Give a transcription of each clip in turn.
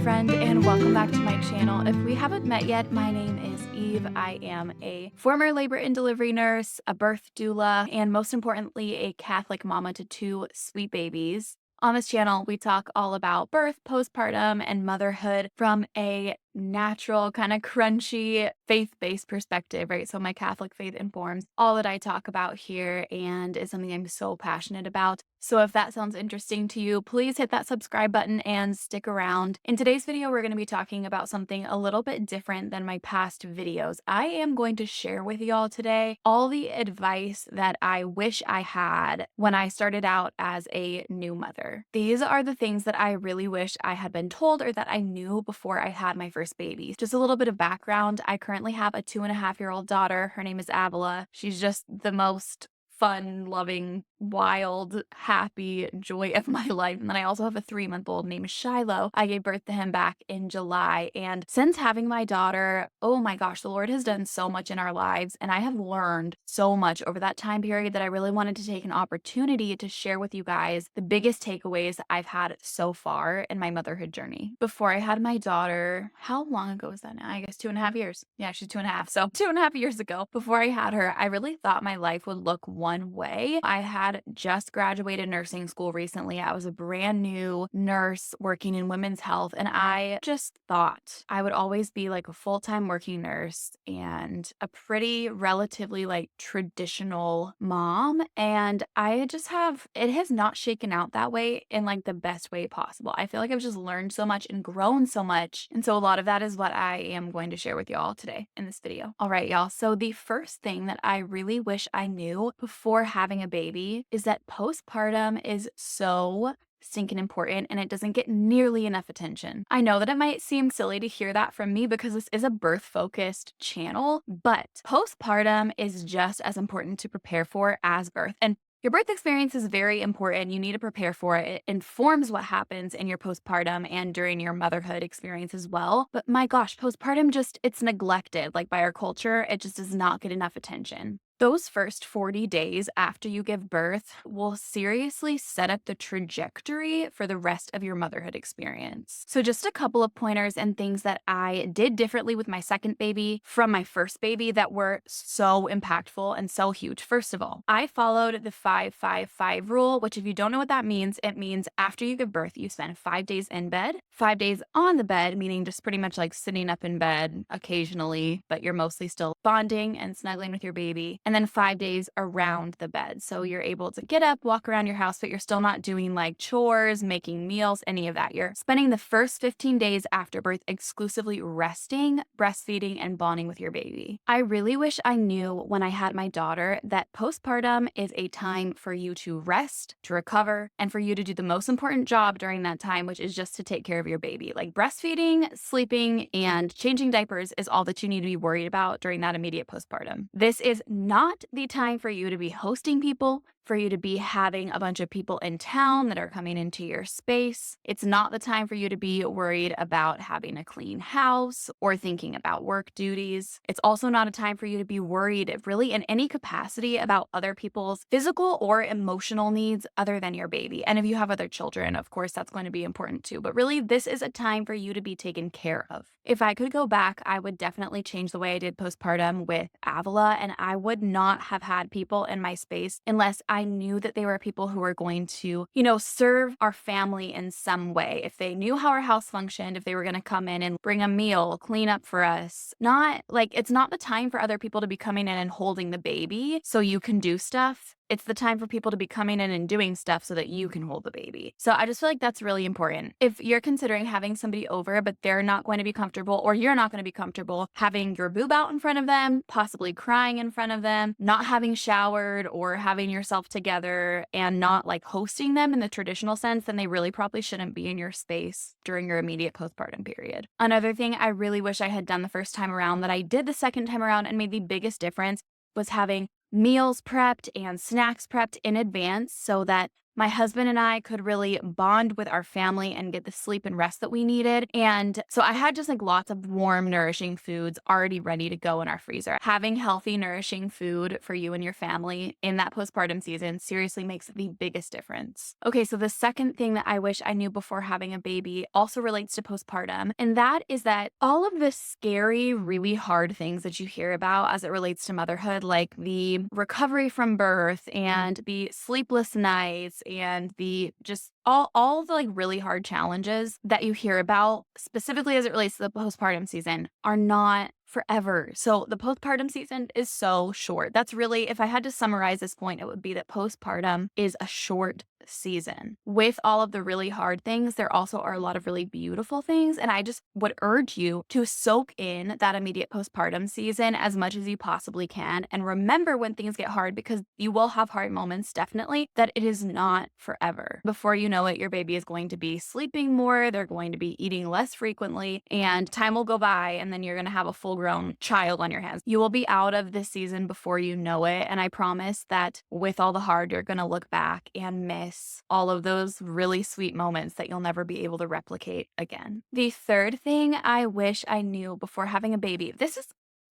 friend, and welcome back to my channel. If we haven't met yet, my name is Eve. I am a former labor and delivery nurse, a birth doula, and most importantly, a Catholic mama to two sweet babies. On this channel, we talk all about birth, postpartum, and motherhood from a natural, kind of crunchy, faith-based perspective, right? So my Catholic faith informs all that I talk about here and is something I'm so passionate about. So if that sounds interesting to you, please hit that subscribe button and stick around. In today's video, we're going to be talking about something a little bit different than my past videos. I am going to share with y'all today all the advice that I wish I had when I started out as a new mother. These are the things that I really wish I had been told or that I knew before I had my first baby. Just a little bit of background. I currently have a 2.5-year-old daughter. Her name is Avila. She's just the most fun, loving, wild, happy joy of my life. And then I also have a 3-month-old named Shiloh. I gave birth to him back in July. And since having my daughter, oh my gosh, the Lord has done so much in our lives. And I have learned so much over that time period that I really wanted to take an opportunity to share with you guys the biggest takeaways I've had so far in my motherhood journey. Before I had my daughter, how long ago was that now? I guess 2.5 years. Yeah, she's 2.5. So 2.5 years ago, before I had her, I really thought my life would look one way. I had just graduated nursing school recently. I was a brand new nurse working in women's health, and I just thought I would always be like a full-time working nurse and a pretty relatively like traditional mom. And it has not shaken out that way in like the best way possible. I feel like I've just learned so much and grown so much. And so a lot of that is what I am going to share with y'all today in this video. All right, y'all. So the first thing that I really wish I knew before having a baby is that postpartum is so stinking important and it doesn't get nearly enough attention. I know that it might seem silly to hear that from me because this is a birth-focused channel, but postpartum is just as important to prepare for as birth. And your birth experience is very important. You need to prepare for it. It informs what happens in your postpartum and during your motherhood experience as well. But my gosh, postpartum it's neglected. Like by our culture, it just does not get enough attention. Those first 40 days after you give birth will seriously set up the trajectory for the rest of your motherhood experience. So just a couple of pointers and things that I did differently with my second baby from my first baby that were so impactful and so huge. First of all, I followed the 5-5-5 rule, which if you don't know what that means, it means after you give birth, you spend 5 days in bed, 5 days on the bed, meaning just pretty much like sitting up in bed occasionally, but you're mostly still bonding and snuggling with your baby. And then 5 days around the bed. So you're able to get up, walk around your house, but you're still not doing like chores, making meals, any of that. You're spending the first 15 days after birth exclusively resting, breastfeeding, and bonding with your baby. I really wish I knew when I had my daughter that postpartum is a time for you to rest, to recover, and for you to do the most important job during that time, which is just to take care of your baby. Like breastfeeding, sleeping, and changing diapers is all that you need to be worried about during that immediate postpartum. This is not the time for you to be hosting people, for you to be having a bunch of people in town that are coming into your space. It's not the time for you to be worried about having a clean house or thinking about work duties. It's also not a time for you to be worried really in any capacity about other people's physical or emotional needs other than your baby. And if you have other children, of course, that's going to be important too. But really, this is a time for you to be taken care of. If I could go back, I would definitely change the way I did postpartum with Avila, and I would not have had people in my space unless I knew that they were people who were going to, serve our family in some way. If they knew how our house functioned, if they were going to come in and bring a meal, clean up for us. It's not the time for other people to be coming in and holding the baby so you can do stuff. It's the time for people to be coming in and doing stuff so that you can hold the baby. So I just feel like that's really important. If you're considering having somebody over, but they're not going to be comfortable or you're not going to be comfortable having your boob out in front of them, possibly crying in front of them, not having showered or having yourself together and not like hosting them in the traditional sense, then they really probably shouldn't be in your space during your immediate postpartum period. Another thing I really wish I had done the first time around that I did the second time around and made the biggest difference was having meals prepped and snacks prepped in advance so that My husband and I could really bond with our family and get the sleep and rest that we needed. And so I had just like lots of warm, nourishing foods already ready to go in our freezer. Having healthy, nourishing food for you and your family in that postpartum season seriously makes the biggest difference. Okay, so the second thing that I wish I knew before having a baby also relates to postpartum, and that is that all of the scary, really hard things that you hear about as it relates to motherhood, like the recovery from birth and the sleepless nights and the just all the like really hard challenges that you hear about, specifically as it relates to the postpartum season, are not forever. So the postpartum season is so short. That's really, if I had to summarize this point, it would be that postpartum is a short season. With all of the really hard things, there also are a lot of really beautiful things. And I just would urge you to soak in that immediate postpartum season as much as you possibly can. And remember when things get hard, because you will have hard moments, definitely, that it is not forever. Before you know it, your baby is going to be sleeping more, they're going to be eating less frequently, and time will go by, and then you're going to have a full grown child on your hands. You will be out of this season before you know it. And I promise that with all the hard, you're going to look back and miss all of those really sweet moments that you'll never be able to replicate again. The third thing I wish I knew before having a baby, this is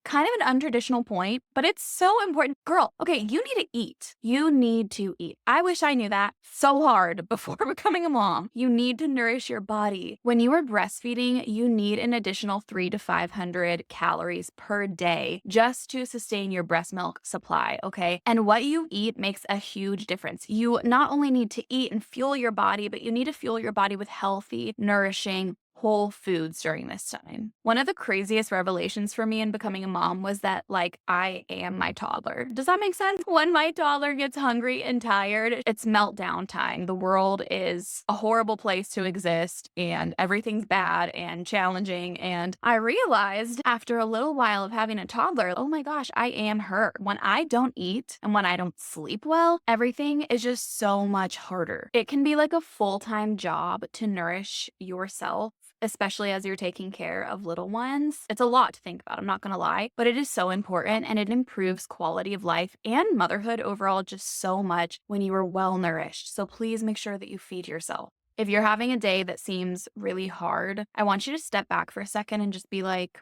kind of an untraditional point, but it's so important. Girl, okay, you need to eat. You need to eat. I wish I knew that so hard before becoming a mom. You need to nourish your body. When you are breastfeeding, you need an additional 300 to 500 calories per day just to sustain your breast milk supply, okay? And what you eat makes a huge difference. You not only need to eat and fuel your body, but you need to fuel your body with healthy, nourishing, whole foods during this time. One of the craziest revelations for me in becoming a mom was that, like, I am my toddler. Does that make sense? When my toddler gets hungry and tired, it's meltdown time. The world is a horrible place to exist, and everything's bad and challenging. And I realized after a little while of having a toddler, oh my gosh, I am her. When I don't eat and when I don't sleep well, everything is just so much harder. It can be like a full-time job to nourish yourself, especially as you're taking care of little ones. It's a lot to think about, I'm not gonna lie, but it is so important, and it improves quality of life and motherhood overall just so much when you are well nourished. So please make sure that you feed yourself. If you're having a day that seems really hard, I want you to step back for a second and just be like,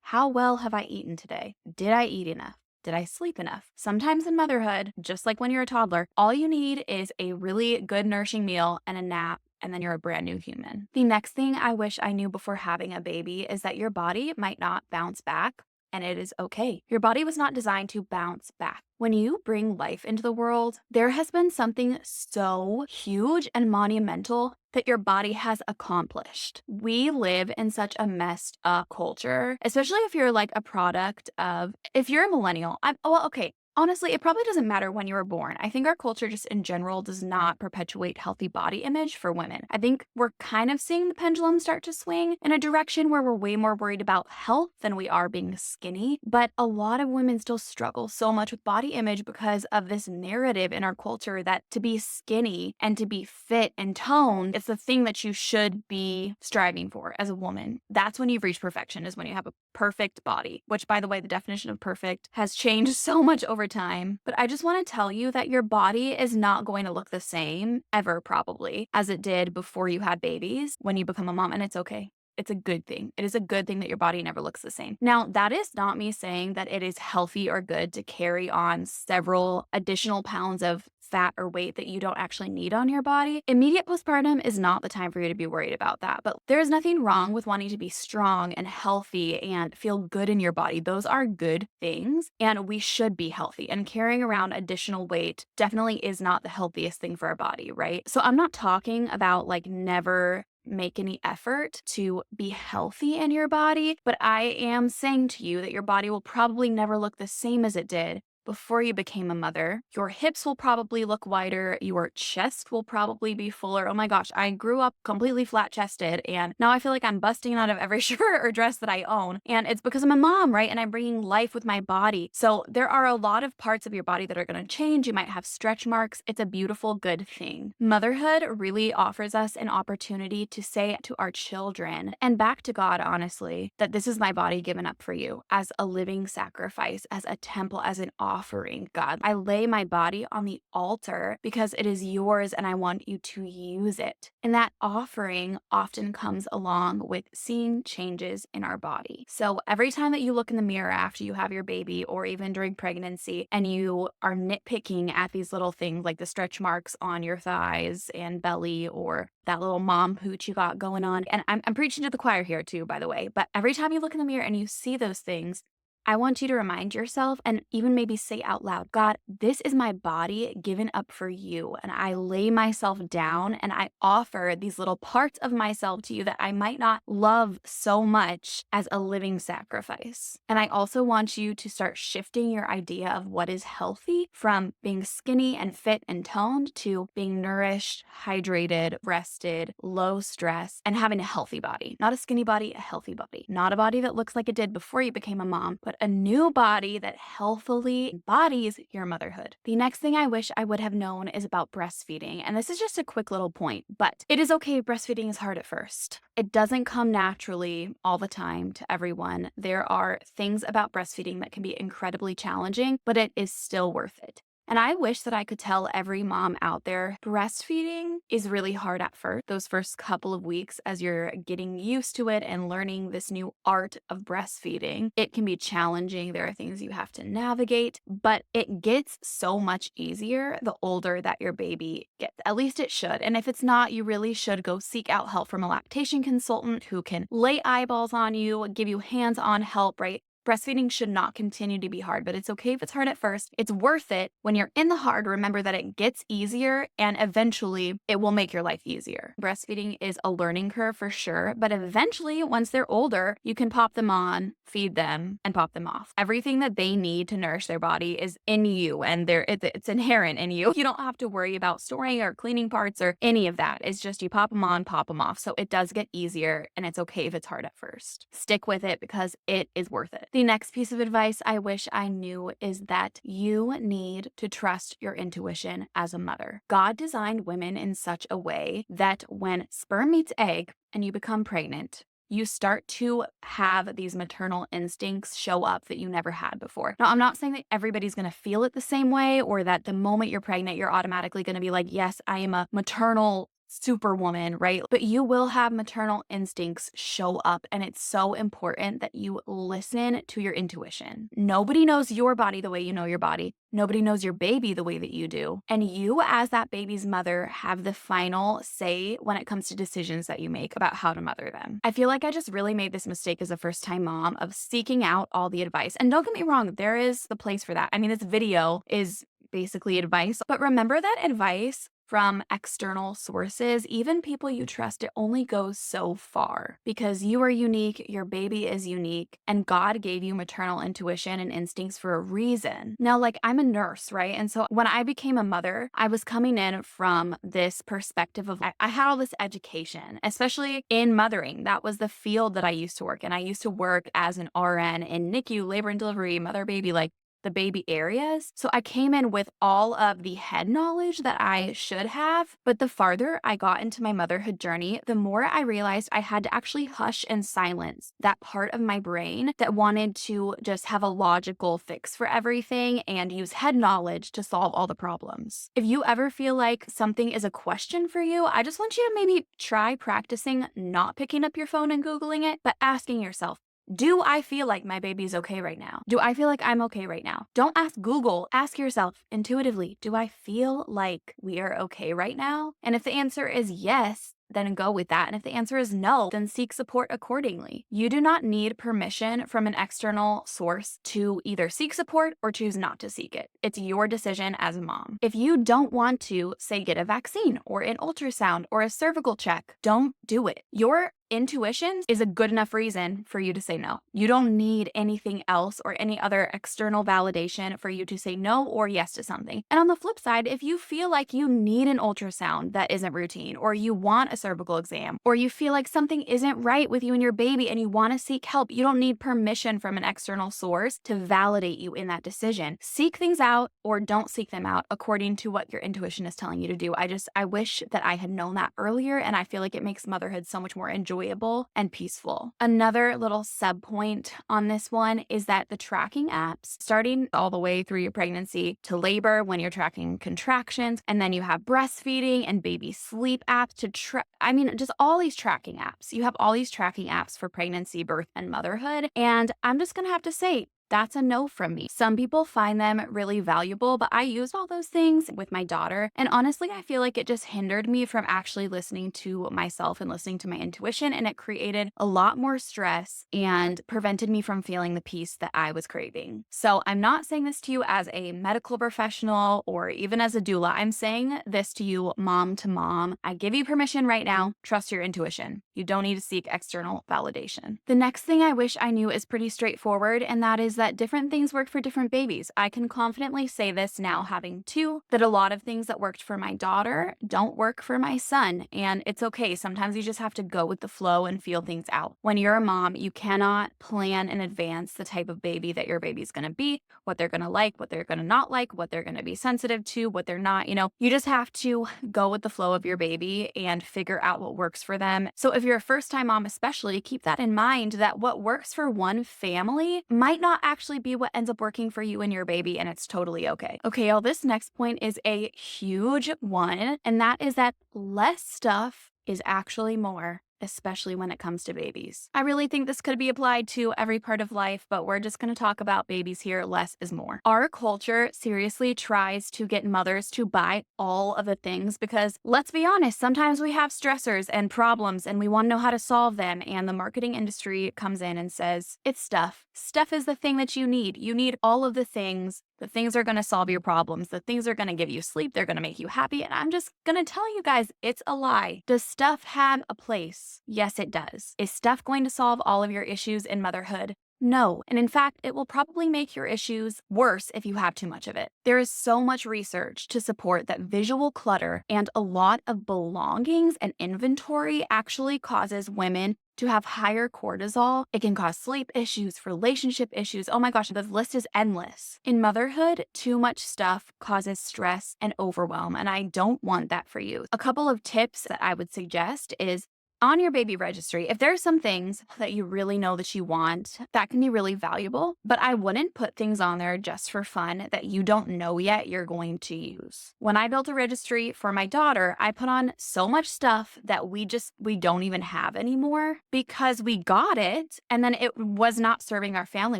how well have I eaten today? Did I eat enough? Did I sleep enough? Sometimes in motherhood, just like when you're a toddler, all you need is a really good nourishing meal and a nap, and then you're a brand new human. The next thing I wish I knew before having a baby is that your body might not bounce back, and it is okay. Your body was not designed to bounce back. When you bring life into the world, there has been something so huge and monumental that your body has accomplished. We live in such a messed up culture, especially if you're like a product of, if you're a millennial, okay. Honestly, it probably doesn't matter when you were born. I think our culture just in general does not perpetuate healthy body image for women. I think we're kind of seeing the pendulum start to swing in a direction where we're way more worried about health than we are being skinny. But a lot of women still struggle so much with body image because of this narrative in our culture that to be skinny and to be fit and toned, it's the thing that you should be striving for as a woman. That's when you've reached perfection, is when you have a perfect body, which, by the way, the definition of perfect has changed so much over time. But I just want to tell you that your body is not going to look the same ever, probably, as it did before you had babies when you become a mom, and it's okay. It's a good thing. It is a good thing that your body never looks the same. Now, that is not me saying that it is healthy or good to carry on several additional pounds of fat or weight that you don't actually need on your body. Immediate postpartum is not the time for you to be worried about that, but there is nothing wrong with wanting to be strong and healthy and feel good in your body. Those are good things, and we should be healthy, and carrying around additional weight definitely is not the healthiest thing for our body, right? So I'm not talking about like never make any effort to be healthy in your body, but I am saying to you that your body will probably never look the same as it did before you became a mother. Your hips will probably look wider. Your chest will probably be fuller. Oh my gosh, I grew up completely flat chested, and now I feel like I'm busting out of every shirt or dress that I own. And it's because I'm a mom, right? And I'm bringing life with my body. So there are a lot of parts of your body that are going to change. You might have stretch marks. It's a beautiful, good thing. Motherhood really offers us an opportunity to say to our children and back to God, honestly, that this is my body given up for you as a living sacrifice, as a temple, as an offering offering, God. I lay my body on the altar because it is yours and I want you to use it. And that offering often comes along with seeing changes in our body. So every time that you look in the mirror after you have your baby or even during pregnancy and you are nitpicking at these little things like the stretch marks on your thighs and belly or that little mom pooch you got going on. And I'm preaching to the choir here too, by the way. But every time you look in the mirror and you see those things, I want you to remind yourself and even maybe say out loud, God, this is my body given up for you. And I lay myself down and I offer these little parts of myself to you that I might not love so much as a living sacrifice. And I also want you to start shifting your idea of what is healthy from being skinny and fit and toned to being nourished, hydrated, rested, low stress, and having a healthy body. Not a skinny body, a healthy body. Not a body that looks like it did before you became a mom, but a new body that healthily embodies your motherhood. The next thing I wish I would have known is about breastfeeding. And this is just a quick little point, but it is okay if breastfeeding is hard at first. It doesn't come naturally all the time to everyone. There are things about breastfeeding that can be incredibly challenging, but it is still worth it. And I wish that I could tell every mom out there, breastfeeding is really hard at first. Those first couple of weeks as you're getting used to it and learning this new art of breastfeeding, it can be challenging. There are things you have to navigate, but it gets so much easier the older that your baby gets. At least it should. And if it's not, you really should go seek out help from a lactation consultant who can lay eyeballs on you, give you hands-on help, right? Breastfeeding should not continue to be hard, but it's okay if it's hard at first. It's worth it. When you're in the hard, remember that it gets easier and eventually it will make your life easier. Breastfeeding is a learning curve for sure, but eventually, once they're older, you can pop them on, feed them, and pop them off. Everything that they need to nourish their body is in you and it's inherent in you. You don't have to worry about storing or cleaning parts or any of that. It's just you pop them on, pop them off. So it does get easier and it's okay if it's hard at first. Stick with it because it is worth it. The next piece of advice I wish I knew is that you need to trust your intuition as a mother. God designed women in such a way that when sperm meets egg and you become pregnant, you start to have these maternal instincts show up that you never had before. Now, I'm not saying that everybody's going to feel it the same way or that the moment you're pregnant, you're automatically going to be like, yes, I am a maternal superwoman, right? But you will have maternal instincts show up, and it's so important that you listen to your intuition. Nobody knows your body the way you know your body. Nobody knows your baby the way that you do. And you, as that baby's mother, have the final say when it comes to decisions that you make about how to mother them. I feel like I just really made this mistake as a first-time mom of seeking out all the advice. And don't get me wrong, there is the place for that. I mean, this video is basically advice, but remember that advice from external sources, even people you trust, it only goes so far because you are unique, your baby is unique, and God gave you maternal intuition and instincts for a reason. Now, like I'm a nurse, right? And so when I became a mother, I was coming in from this perspective of I had all this education, especially in mothering. That was the field that I used to work in. I used to work as an RN in NICU, labor and delivery, mother baby, like the baby areas. So I came in with all of the head knowledge that I should have. But the farther I got into my motherhood journey, the more I realized I had to actually hush and silence that part of my brain that wanted to just have a logical fix for everything and use head knowledge to solve all the problems. If you ever feel like something is a question for you, I just want you to maybe try practicing not picking up your phone and Googling it, but asking yourself, do I feel like my baby's okay right now? Do I feel like I'm okay right now? Don't ask Google. Ask yourself intuitively, do I feel like we are okay right now? And if the answer is yes, then go with that. And if the answer is no, then seek support accordingly. You do not need permission from an external source to either seek support or choose not to seek it. It's your decision as a mom. If you don't want to, say, get a vaccine or an ultrasound or a cervical check, don't do it. Your intuition is a good enough reason for you to say no. You don't need anything else or any other external validation for you to say no or yes to something. And on the flip side, if you feel like you need an ultrasound that isn't routine, or you want a cervical exam, or you feel like something isn't right with you and your baby and you want to seek help, you don't need permission from an external source to validate you in that decision. Seek things out or don't seek them out according to what your intuition is telling you to do. I wish that I had known that earlier, and I feel like it makes motherhood so much more enjoyable enjoyable and peaceful. Another little sub point on this one is that the tracking apps, starting all the way through your pregnancy to labor when you're tracking contractions, and then you have breastfeeding and baby sleep apps to track. I mean, just all these tracking apps. You have all these tracking apps for pregnancy, birth, and motherhood. And I'm just going to have to say, that's a no from me. Some people find them really valuable, but I used all those things with my daughter. And honestly, I feel like it just hindered me from actually listening to myself and listening to my intuition. And it created a lot more stress and prevented me from feeling the peace that I was craving. So I'm not saying this to you as a medical professional or even as a doula. I'm saying this to you, mom to mom. I give you permission right now. Trust your intuition. You don't need to seek external validation. The next thing I wish I knew is pretty straightforward, and that is that different things work for different babies. I can confidently say this now, having two, that a lot of things that worked for my daughter don't work for my son. And it's okay. Sometimes you just have to go with the flow and feel things out. When you're a mom, you cannot plan in advance the type of baby that your baby's going to be, what they're going to like, what they're going to not like, what they're going to be sensitive to, what they're not. You just have to go with the flow of your baby and figure out what works for them. So if you're a first-time mom especially, keep that in mind, that what works for one family might not actually be what ends up working for you and your baby, and it's totally okay. Okay, y'all, this next point is a huge one, and that is that less stuff is actually more, especially when it comes to babies. I really think this could be applied to every part of life, but we're just going to talk about babies here. Less is more. Our culture seriously tries to get mothers to buy all of the things because, let's be honest, sometimes we have stressors and problems and we want to know how to solve them. And the marketing industry comes in and says, it's stuff. Stuff is the thing that you need. You need all of the things. The things are going to solve your problems. The things are going to give you sleep. They're going to make you happy. And I'm just going to tell you guys, it's a lie. Does stuff have a place? Yes, it does. Is stuff going to solve all of your issues in motherhood? No. And in fact, it will probably make your issues worse if you have too much of it. There is so much research to support that visual clutter and a lot of belongings and inventory actually causes women to have higher cortisol. It can cause sleep issues, relationship issues. Oh my gosh, the list is endless. In motherhood, too much stuff causes stress and overwhelm, and I don't want that for you. A couple of tips that I would suggest is, on your baby registry, if there's some things that you really know that you want, that can be really valuable, but I wouldn't put things on there just for fun that you don't know yet you're going to use. When I built a registry for my daughter, I put on so much stuff that we don't even have anymore because we got it and then it was not serving our family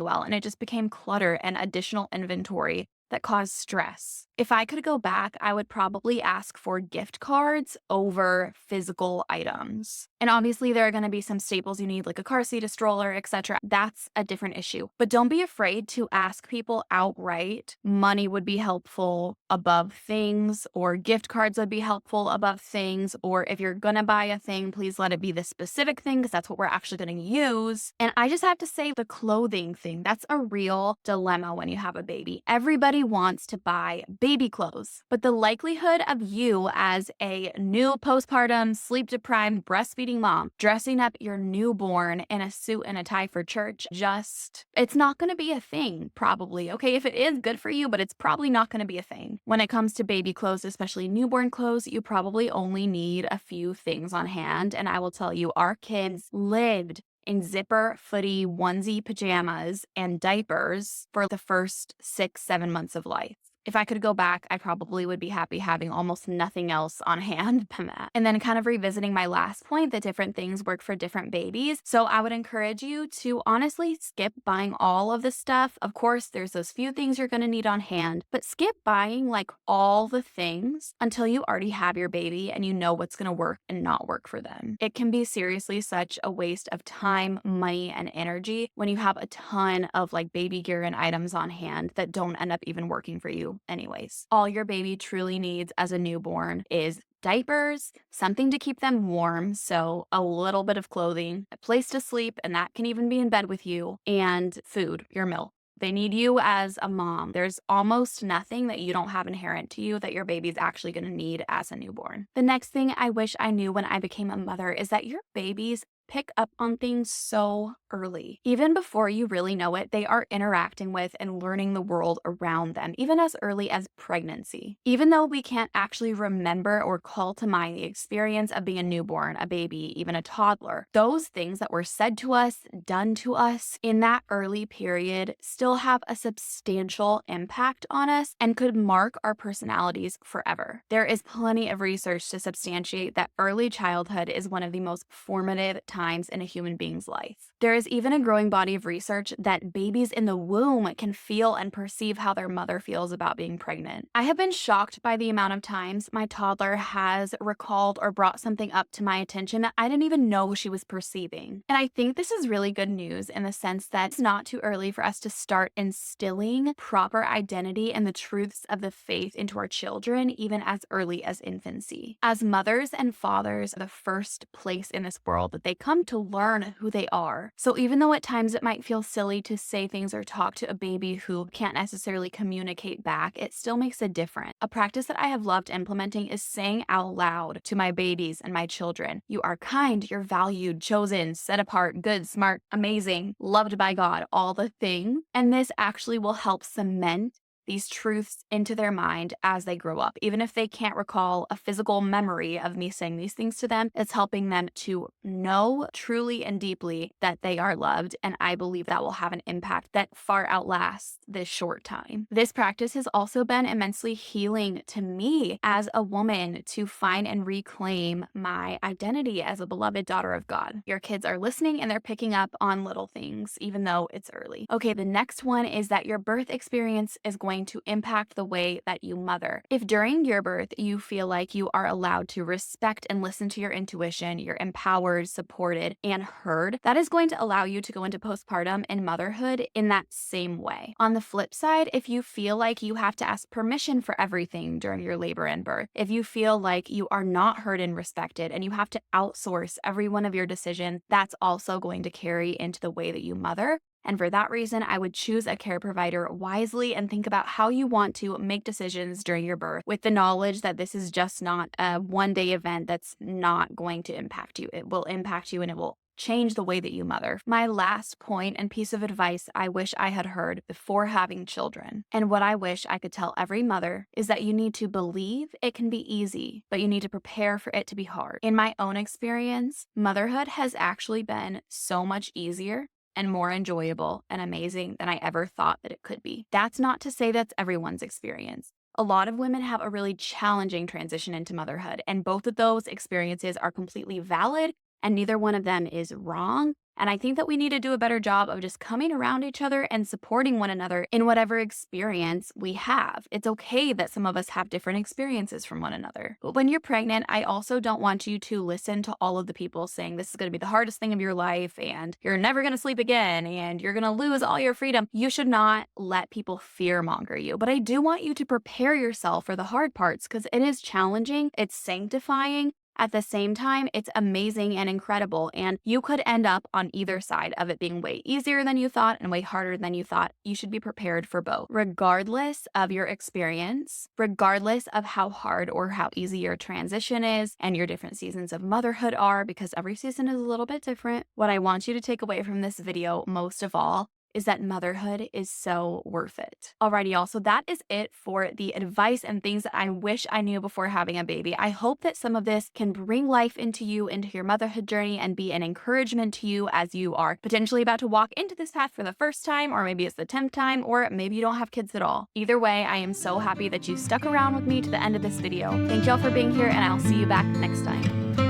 well, and it just became clutter and additional inventory that caused stress. If I could go back, I would probably ask for gift cards over physical items. And obviously there are going to be some staples you need, like a car seat, a stroller, etc. That's a different issue. But don't be afraid to ask people outright. Money would be helpful above things, or gift cards would be helpful above things, or if you're going to buy a thing, please let it be the specific thing because that's what we're actually going to use. And I just have to say, the clothing thing, that's a real dilemma when you have a baby. Everybody wants to buy baby clothes, but the likelihood of you as a new postpartum, sleep-deprived, breastfeeding mom dressing up your newborn in a suit and a tie for church, it's not going to be a thing, probably. Okay, if it is, good for you, but it's probably not going to be a thing. When it comes to baby clothes, especially newborn clothes, you probably only need a few things on hand, and I will tell you, our kids lived in zipper, footy, onesie pajamas, and diapers for the first 6-7 months of life. If I could go back, I probably would be happy having almost nothing else on hand than that. And then kind of revisiting my last point, that different things work for different babies. So I would encourage you to honestly skip buying all of the stuff. Of course, there's those few things you're going to need on hand, but skip buying like all the things until you already have your baby and you know what's going to work and not work for them. It can be seriously such a waste of time, money, and energy when you have a ton of like baby gear and items on hand that don't end up even working for you anyways. All your baby truly needs as a newborn is diapers, something to keep them warm, so a little bit of clothing, a place to sleep, and that can even be in bed with you, and food, your milk. They need you as a mom. There's almost nothing that you don't have inherent to you that your baby's actually going to need as a newborn. The next thing I wish I knew when I became a mother is that your babies pick up on things so early. Even before you really know it, they are interacting with and learning the world around them, even as early as pregnancy. Even though we can't actually remember or call to mind the experience of being a newborn, a baby, even a toddler, those things that were said to us, done to us in that early period still have a substantial impact on us and could mark our personalities forever. There is plenty of research to substantiate that early childhood is one of the most formative times in a human being's life. There is even a growing body of research that babies in the womb can feel and perceive how their mother feels about being pregnant. I have been shocked by the amount of times my toddler has recalled or brought something up to my attention that I didn't even know she was perceiving. And I think this is really good news in the sense that it's not too early for us to start instilling proper identity and the truths of the faith into our children, even as early as infancy. As mothers and fathers are the first place in this world that they come to learn who they are. So even though at times it might feel silly to say things or talk to a baby who can't necessarily communicate back, it still makes a difference. A practice that I have loved implementing is saying out loud to my babies and my children, "You are kind, you're valued, chosen, set apart, good, smart, amazing, loved by God," all the things. And this actually will help cement these truths into their mind as they grow up. Even if they can't recall a physical memory of me saying these things to them, it's helping them to know truly and deeply that they are loved. And I believe that will have an impact that far outlasts this short time. This practice has also been immensely healing to me as a woman to find and reclaim my identity as a beloved daughter of God. Your kids are listening and they're picking up on little things, even though it's early. Okay, the next one is that your birth experience is going to impact the way that you mother. If during your birth you feel like you are allowed to respect and listen to your intuition, you're empowered, supported, and heard, that is going to allow you to go into postpartum and motherhood in that same way. On the flip side, if you feel like you have to ask permission for everything during your labor and birth, if you feel like you are not heard and respected and you have to outsource every one of your decisions, that's also going to carry into the way that you mother. And for that reason, I would choose a care provider wisely and think about how you want to make decisions during your birth with the knowledge that this is just not a one-day event that's not going to impact you. It will impact you and it will change the way that you mother. My last point and piece of advice I wish I had heard before having children, and what I wish I could tell every mother, is that you need to believe it can be easy, but you need to prepare for it to be hard. In my own experience, motherhood has actually been so much easier and more enjoyable and amazing than I ever thought that it could be. That's not to say that's everyone's experience. A lot of women have a really challenging transition into motherhood, and both of those experiences are completely valid, and neither one of them is wrong. And I think that we need to do a better job of just coming around each other and supporting one another in whatever experience we have. It's okay that some of us have different experiences from one another. But when you're pregnant, I also don't want you to listen to all of the people saying this is going to be the hardest thing of your life and you're never going to sleep again and you're going to lose all your freedom. You should not let people fearmonger you. But I do want you to prepare yourself for the hard parts because it is challenging, it's sanctifying. At the same time, it's amazing and incredible, and you could end up on either side of it being way easier than you thought and way harder than you thought. You should be prepared for both. Regardless of your experience, regardless of how hard or how easy your transition is and your different seasons of motherhood are, because every season is a little bit different, what I want you to take away from this video most of all is that motherhood is so worth it. Alrighty, y'all. So that is it for the advice and things that I wish I knew before having a baby. I hope that some of this can bring life into you, into your motherhood journey, and be an encouragement to you as you are potentially about to walk into this path for the first time, or maybe it's the 10th time, or maybe you don't have kids at all. Either way, I am so happy that you stuck around with me to the end of this video. Thank y'all for being here, and I'll see you back next time.